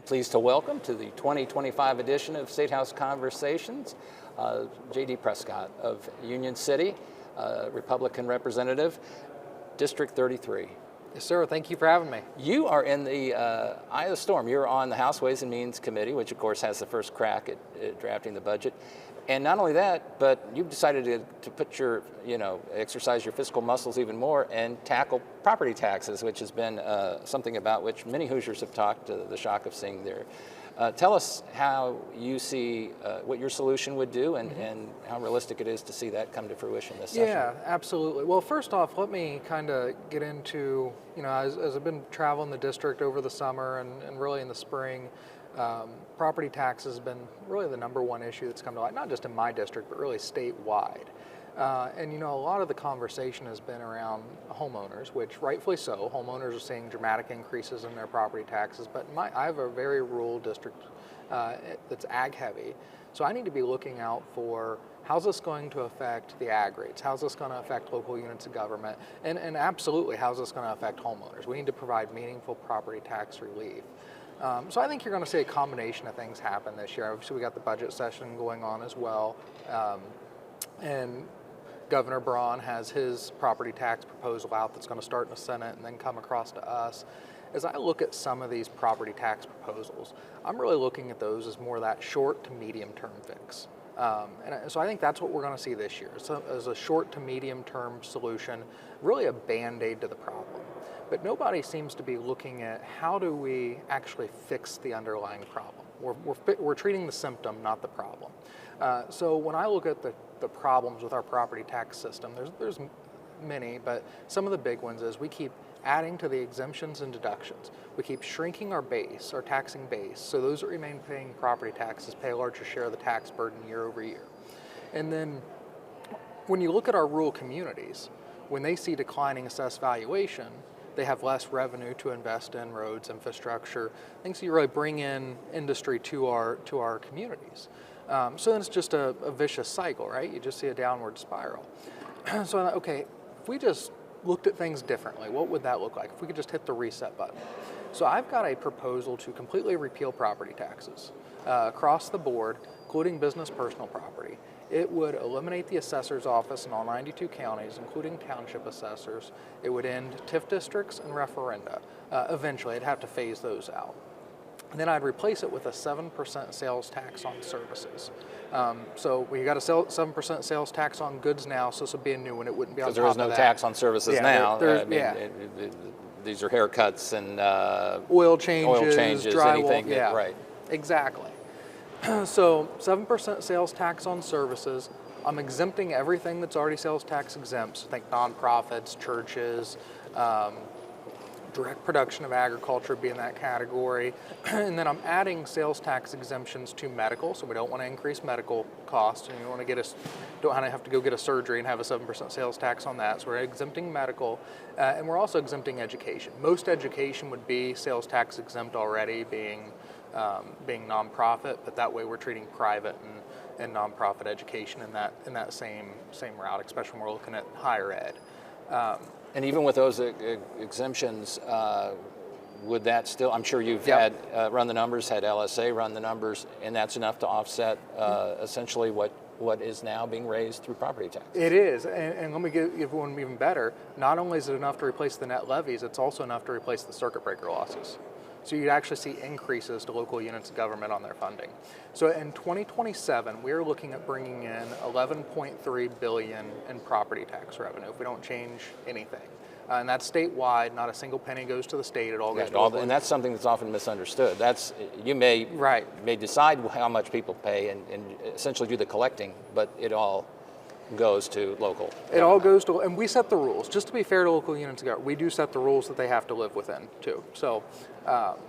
Pleased to welcome to the 2025 edition of Statehouse Conversations, J.D. Prescott of Union City, Republican representative, District 33. Yes, sir. Thank you for having me. You are in the eye of the storm. You're on the House Ways and Means Committee, which of course has the first crack at drafting the budget. And not only that, but you've decided to put your, exercise your fiscal muscles even more and tackle property taxes, which has been something about which many Hoosiers have talked, the shock of seeing there. Tell us how you see what your solution would do and how realistic it is to see that come to fruition this session. Yeah, absolutely. Well, first off, let me kind of get into, as I've been traveling the district over the summer and really in the spring, property tax has been really the number one issue that's come to light, not just in my district, but really statewide. And a lot of the conversation has been around homeowners, which rightfully so. Homeowners are seeing dramatic increases in their property taxes, but I have a very rural district that's ag heavy. So I need to be looking out for how's this going to affect the ag rates? How's this going to affect local units of government? And absolutely, how's this going to affect homeowners? We need to provide meaningful property tax relief. So I think you're going to see a combination of things happen this year. Obviously, we got the budget session going on as well. And Governor Braun has his property tax proposal out that's going to start in the Senate and then come across to us. As I look at some of these property tax proposals, I'm really looking at those as more of that short to medium term fix. And so I think that's what we're going to see this year. So as a short to medium term solution, really a band-aid to the problem. But nobody seems to be looking at how do we actually fix the underlying problem. We're treating the symptom, not the problem. So when I look at the problems with our property tax system, there's many, but some of the big ones is we keep adding to the exemptions and deductions. We keep shrinking our base, our taxing base, so those that remain paying property taxes pay a larger share of the tax burden year over year. And then when you look at our rural communities, when they see declining assessed valuation, they have less revenue to invest in roads, infrastructure, things that you really bring in industry to our communities. So then it's just a vicious cycle, right? You just see a downward spiral. So I thought, okay, if we just looked at things differently, what would that look like if we could just hit the reset button? So I've got a proposal to completely repeal property taxes across the board, including business personal property. It would eliminate the assessor's office in all 92 counties, including township assessors. It would end TIF districts and referenda. Eventually, I'd have to phase those out. And then I'd replace it with a 7% sales tax on services. So we got a 7% sales tax on goods now, so this would be a new one. It wouldn't be on top of that. Because there is no tax on services now. These are haircuts and oil changes, drywall, anything. Right. Exactly. So 7% sales tax on services. I'm exempting everything that's already sales tax exempt. So think nonprofits, churches, direct production of agriculture would be in that category. And then I'm adding sales tax exemptions to medical, so we don't want to increase medical costs, and you don't want to have to go get a surgery and have a 7% sales tax on that. So we're exempting medical, and we're also exempting education. Most education would be sales tax exempt already, being nonprofit, but that way we're treating private and nonprofit education in that same route, especially when we're looking at higher ed. And even with those exemptions, would that still, I'm sure you've had run the numbers, had LSA run the numbers, and that's enough to offset essentially what is now being raised through property tax? It is, and let me give one even better. Not only is it enough to replace the net levies, it's also enough to replace the circuit breaker losses. So you'd actually see increases to local units of government on their funding. So in 2027, we're looking at bringing in $11.3 billion in property tax revenue if we don't change anything. And that's statewide. Not a single penny goes to the state. It all goes to local. And that's something that's often misunderstood. You may decide how much people pay and essentially do the collecting, but it all goes to local. It all goes to, and we set the rules. Just to be fair to local units of government, we do set the rules that they have to live within too. So, but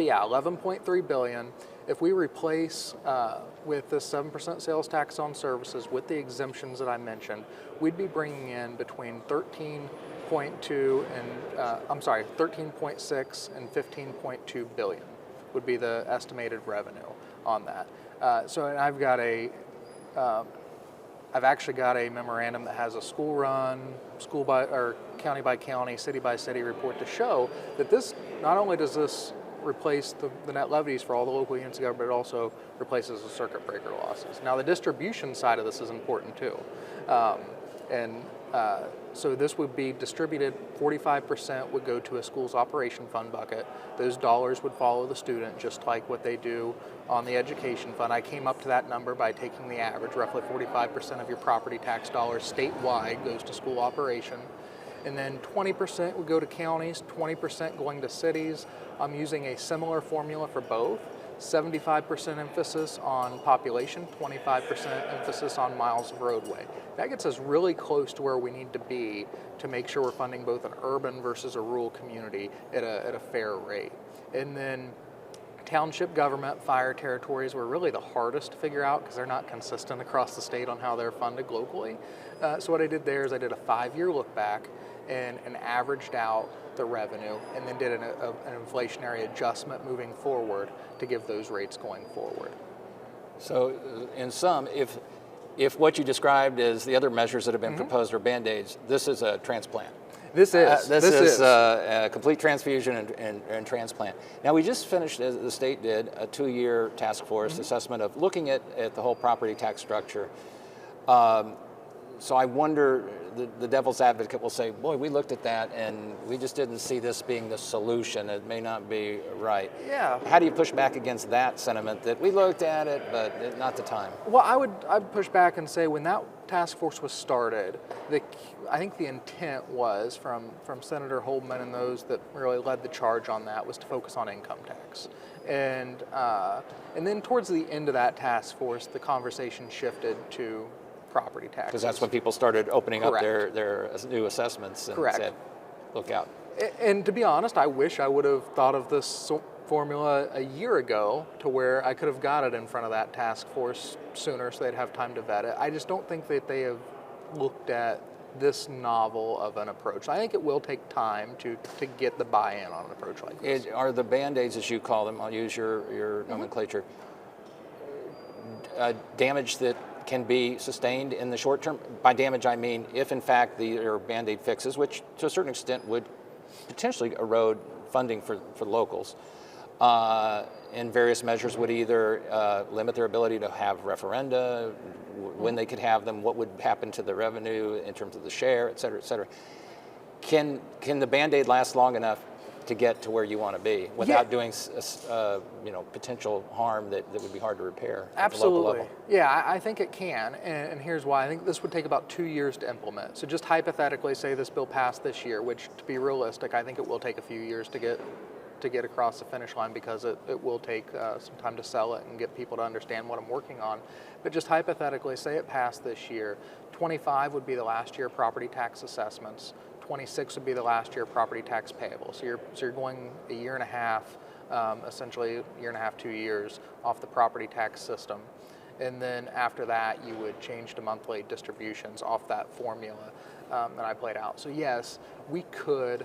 yeah, $11.3 billion. If we replace with this 7% sales tax on services with the exemptions that I mentioned, we'd be bringing in between 13.6 and 15.2 billion would be the estimated revenue on that. So, and I've actually got a memorandum that has a school run, county by county, city by city report to show that this, not only does this replace the net levies for all the local units of government. It also replaces the circuit breaker losses. Now the distribution side of this is important too. So this would be distributed, 45% would go to a school's operation fund bucket. Those dollars would follow the student just like what they do on the education fund. I came up to that number by taking the average. Roughly 45% of your property tax dollars statewide goes to school operation. And then 20% would go to counties, 20% going to cities. I'm using a similar formula for both. 75% emphasis on population, 25% emphasis on miles of roadway. That gets us really close to where we need to be to make sure we're funding both an urban versus a rural community at a fair rate. And then township government, fire territories were really the hardest to figure out because they're not consistent across the state on how they're funded locally. So what I did there is I did a 5-year look back and averaged out the revenue and then did an inflationary adjustment moving forward to give those rates going forward. So in sum, if what you described as the other measures that have been proposed are Band-Aids, this is a transplant. This is a complete transfusion and transplant. Now we just finished, as the state did, a 2-year task force assessment of looking at the whole property tax structure. So I wonder, the devil's advocate will say, boy, we looked at that and we just didn't see this being the solution. It may not be right. Yeah. How do you push back against that sentiment that we looked at it, but not the time? Well, I'd push back and say when that task force was started, I think the intent was from Senator Holdman and those that really led the charge on that was to focus on income tax. And then towards the end of that task force, the conversation shifted to property taxes. Because that's when people started opening Correct. up their new assessments and Correct. said, look out. And to be honest, I wish I would have thought of this formula a year ago to where I could have got it in front of that task force sooner so they'd have time to vet it. I just don't think that they have looked at this novel of an approach. I think it will take time to get the buy-in on an approach like this. Are the Band-Aids, as you call them, I'll use your nomenclature, damage that can be sustained in the short term? By damage, I mean if in fact there are Band-Aid fixes, which to a certain extent would potentially erode funding for locals, and various measures would either limit their ability to have referenda, when they could have them, what would happen to the revenue in terms of the share, et cetera, et cetera. Can the Band-Aid last long enough to get to where you want to be without doing potential harm that would be hard to repair at the local level? Yeah, I think it can, and here's why. I think this would take about 2 years to implement. So just hypothetically, say this bill passed this year, which to be realistic, I think it will take a few years to get across the finish line because it will take some time to sell it and get people to understand what I'm working on. But just hypothetically, say it passed this year, 25 would be the last year of property tax assessments. 26 would be the last year of property tax payable. So you're going a year and a half, essentially a year and a half, 2 years off the property tax system. And then after that, you would change to monthly distributions off that formula that I played out. So yes, we could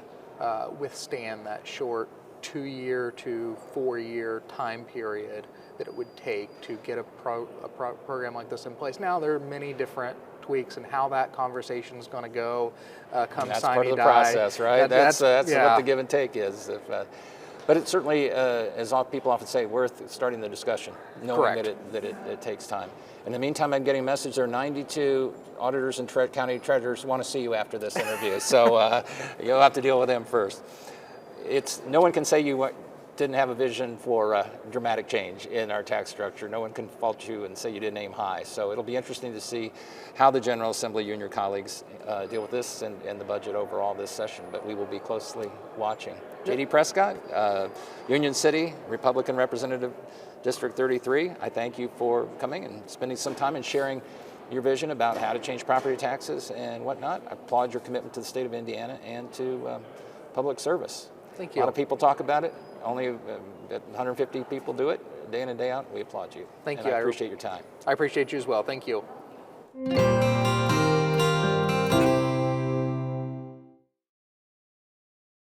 withstand that short 2-year to 4-year time period that it would take to get a program like this in place. Now there are many different tweaks and how that conversation is going to go come that's sign part of the die. process, right? That's what yeah. the give and take is. But it's certainly, as people often say, worth starting the discussion, knowing that it takes time. In the meantime, I'm getting a message there are 92 auditors and county treasurers want to see you after this interview, so you'll have to deal with them first. No one can say you didn't have a vision for dramatic change in our tax structure. No one can fault you and say you didn't aim high. So it'll be interesting to see how the General Assembly, you and your colleagues, deal with this and the budget overall this session, but we will be closely watching. J.D. Prescott, Union City, Republican Representative, District 33, I thank you for coming and spending some time and sharing your vision about how to change property taxes and whatnot. I applaud your commitment to the state of Indiana and to public service. Thank you. A lot of people talk about it. Only 150 people do it day in and day out. We applaud you. Thank you. I appreciate your time. I appreciate you as well. Thank you.